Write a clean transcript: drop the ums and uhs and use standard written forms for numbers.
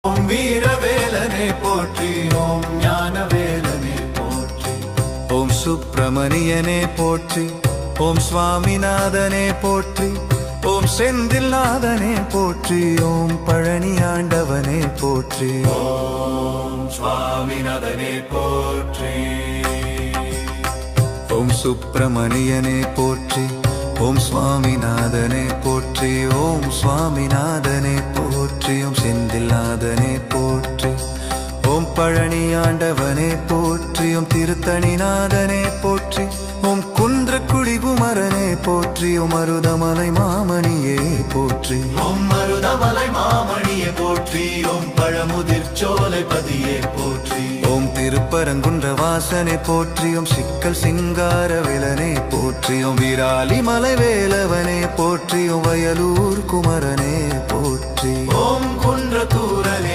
ஓம் வீரவேலனே போற்றி, ஓம் ஞானவேலனே போற்றி, ஓம் சுப்பிரமணியனே போற்றி, ஓம் சுவாமிநாதனே போற்றி, ஓம் செந்தில்நாதனே போற்றி, ஓம் பழனி ஆண்டவனே போற்றி, ஓம் சுவாமிநாதனே போற்றி. ஓம் சுப்பிரமணியனே போற்றி, ஓம் சுவாமிநாதனே போற்றி, ஓம் சுவாமிநாதனே போற்றி, ஓம் செந்தில்நாதனே போற்றி, ஓம் பழனி ஆண்டவனே போற்றி, ஓம் திருத்தணிநாதனே போற்றி, ஓம் குன்றக்குடி குமரனே போற்றி, ஓம் மருதமலை மாமணியே போற்றி, ஓம் மருதமலை மாமணியே போற்றி, ஓம் பழமுதிர் சோலை பதியே போற்றி, ஓம் திருப்பரங்குன்ற வாசனே போற்றி, ஓம் சிக்கல் சிங்கார வேலனே போற்றி, ஓம் வீராலி மலை வேலவனே போற்றி, ஓம் வயலூர் குமரனே போற்றி, ஓம் குன்றத்தூரனே